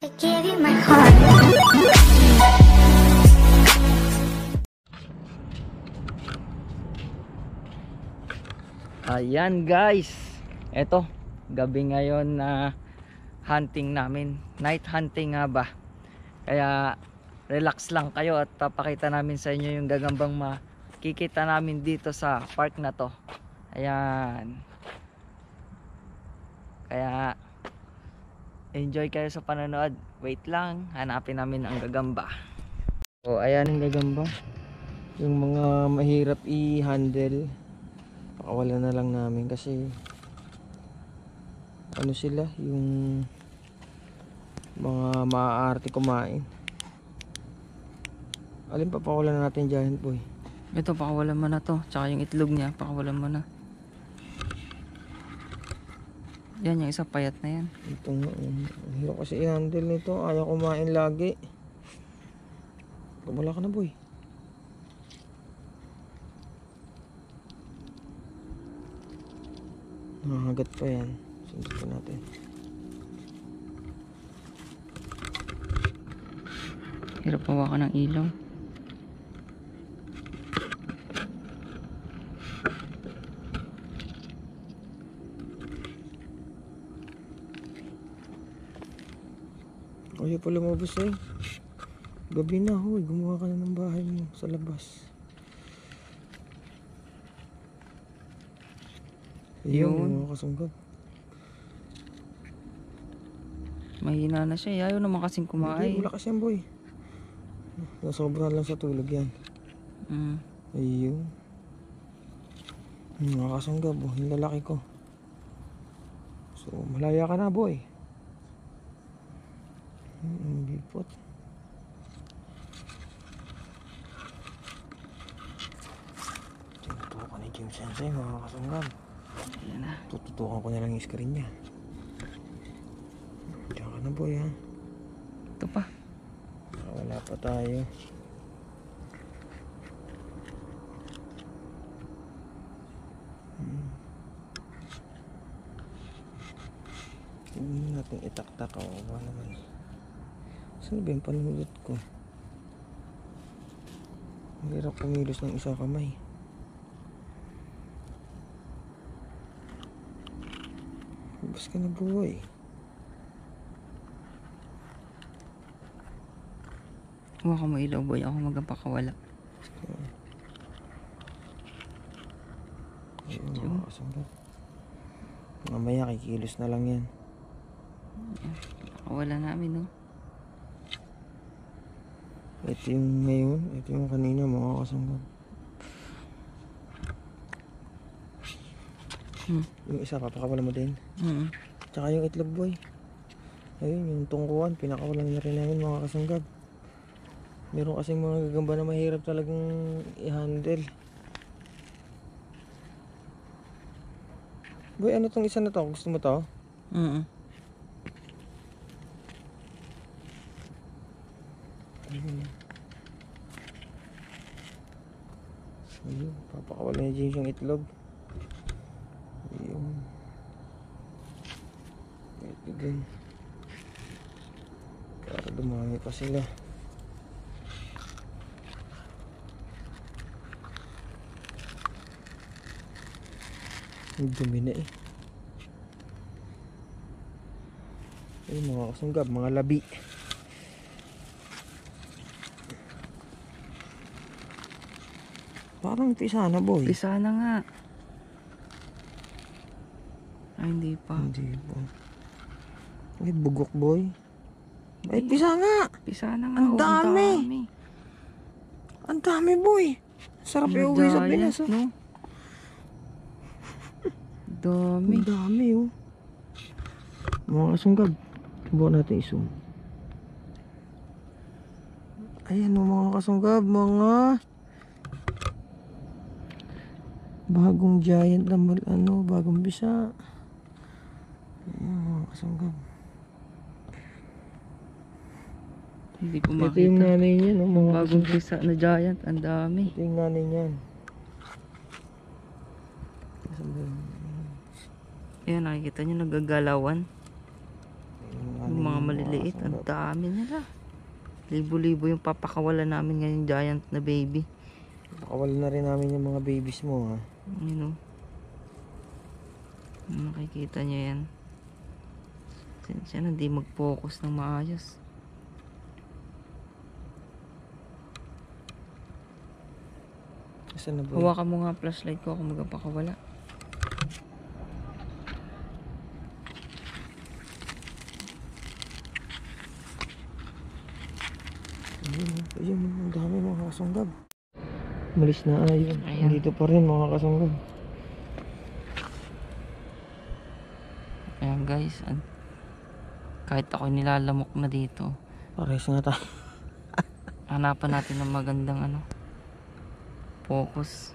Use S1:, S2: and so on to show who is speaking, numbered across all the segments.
S1: I gave you my heart.
S2: Ayan guys, eto gabi ngayon na hunting namin, night hunting nga ba, kaya relax lang kayo at papakita namin sa inyo yung gagambang makikita namin dito sa park na to. Ayan, kaya enjoy kayo sa panonood. Wait lang, hanapin namin ang gagamba. So ayan ang gagamba, yung mga mahirap i-handle pakawalan na lang namin kasi ano sila, yung mga maaarte kumain. Alin pa pakawalan natin, giant boy? Ito pakawalan mo na to, tsaka yung itlog niya pakawalan mo na. Yan yung isa payat na yan. Itong hirap kasi i-handle nito, ayaw kumain lagi. Wala ka na boy. Nakahagat pa yan. Sundot pa natin. Hirap hawakan ng ilaw. Ayaw pa lumabas eh. Gabi na, huy. Gumawa ka na ng bahay mo sa labas. Yun, mga kasunggab. Mahina na siya, ayaw naman kasing kumain. Wala kasi yan boy. Nasobrahan lang sa tulog yan. Ayun. Mga kasunggab, yung lalaki ko. So malaya ka na boy. Bipot. Tutukan ni Jim Sensei mga kasunggab. Ayan na. Tututukan ko na lang yung screen niya. Diyan ka na boy ha. Ito pa. Wala pa tayo. Hindi natin itaktak. Wala naman. Saan ba yung panulot ko? Hirap kumilos ng isa kamay. Bas ka na boy. Huwag ka mo ilaw boy, ako magpakawala. Ayun, mamaya kikilos na lang yan. Pakawala namin no. Ito yung ngayon, ito yung kanina mga kasunggab. Yung isa papakawala mo din. Tsaka yung itlog boy. Ayun yung tungkuan, pinakawalan na rin namin mga kasunggab. Meron kasing mga gagamba na mahirap talagang i-handle. Boy, ano tong isa na to? Gusto mo to? Ayun, papakawalan niya James yung itlog. Ayun. Ito din. Para dumami pa sila. Ang dumi na eh. Ayun mga kasunggab, mga labi. Parang pisana boy. Pisana nga. Ay hindi pa. Hindi pa. Ay bugok boy. Ay pisana. Pisana nga. Ang dami. Ang dami boy. Sarap iuwi sa Pinas no? Dami. Ang dami oh. Mga kasunggab, subukan natin i-zoom. Ayan oh mga kasunggab, mga bagong giant na bagong bisa. Ayan mga kasunggab. Hindi ko makita. Ito yung nanay niya no, mga bagong bisa na giant, ang dami. Ito yung nanay niyan. Ayan nakikita nyo nagagalawan. Yung yung mga maliliit. Ang dami nila. Libo-libo yung papakawalan namin ngayon, giant na baby.
S1: Pakawala na rin namin yung mga babies mo, ha.
S2: Yun o. Nakikita nyo yan. Siya na di mag-focus ng maayos.
S1: Saan na ba?
S2: Hawakan mo nga flashlight ko kung magpakawala.
S1: Ayun, ang dami mga kasunggab. Malis na, ayun.
S2: Ayan.
S1: Dito pa rin mga kasunggab.
S2: Ayan guys. Kahit ako nilalamok na dito.
S1: Pares nga tayo.
S2: Hanapan natin ng magandang focus.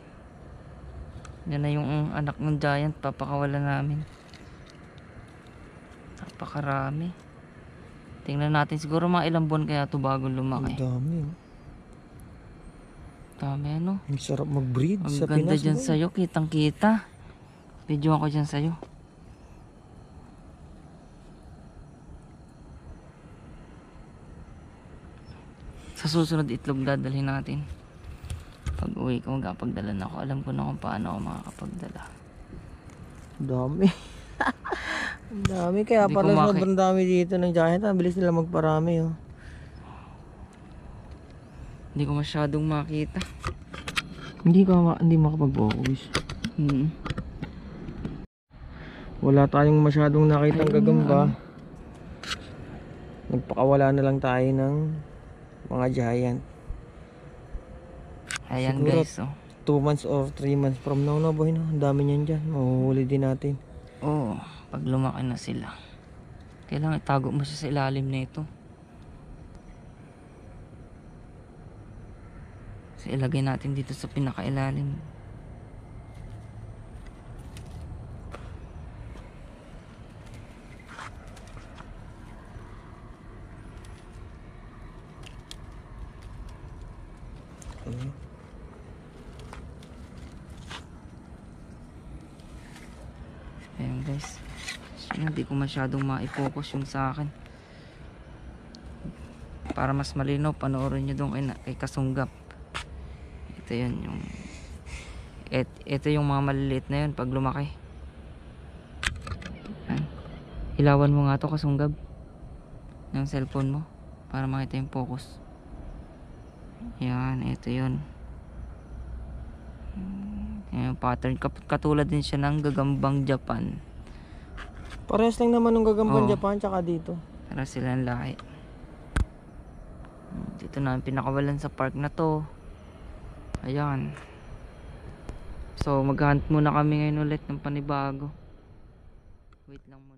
S2: Yan na yung anak ng giant. Papakawalan namin. Napakarami. Tingnan natin. Siguro mga ilang buwan kaya ito bago lumaki.
S1: Ang dami.
S2: Dami ano.
S1: Ang sarap mag-breed
S2: Ang
S1: sa
S2: ganda
S1: Pinas.
S2: dyan
S1: boy.
S2: sa'yo. Kitang kita. Video ako dyan sa'yo. Sa susunod itlog dadalhin natin. Pag uwi ko magkapagdala na ako. Alam ko na kung paano ako makakapagdala.
S1: Ang dami. Ang dami. Kaya
S2: Hindi
S1: pala
S2: ko
S1: sobrang dami dito ng giant. Ang bilis nila magparami, oh.
S2: Hindi ko masyadong makita.
S1: Hindi makapag-focus. Wala tayong masyadong nakitang
S2: Ayun na,
S1: gagamba. Nagpakawala na lang tayo ng mga giant.
S2: Ayan
S1: Siguro,
S2: guys, oh.
S1: 2 months or 3 months from now na, boy, no? Ang dami niyan dyan. Mahuhuli din natin.
S2: Oo, pag lumaki na sila. Kailangan itago mo siya sa ilalim na ito. So ilagay natin dito sa pinakailalim.
S1: Okay.
S2: Ayan guys. Hindi ko masyadong ma-focus yung sa akin. Para mas malinaw, panoorin nyo doon kay Kasunggap. Ito yun yung ito yung mga maliliit na yun pag lumaki. Ayan. Ilawan mo nga to Kasunggab ng cellphone mo para makita yung focus. Yan, ito yun. Yung pattern katulad din siya ng gagambang Japan.
S1: Parehas lang naman ng gagambang
S2: Oo.
S1: Japan tsaka dito.
S2: Para silang lahi. Dito na pinakawalan sa park na to. Ayan. So maghunt muna kami ngayon ulit ng panibago. Wait lang muna.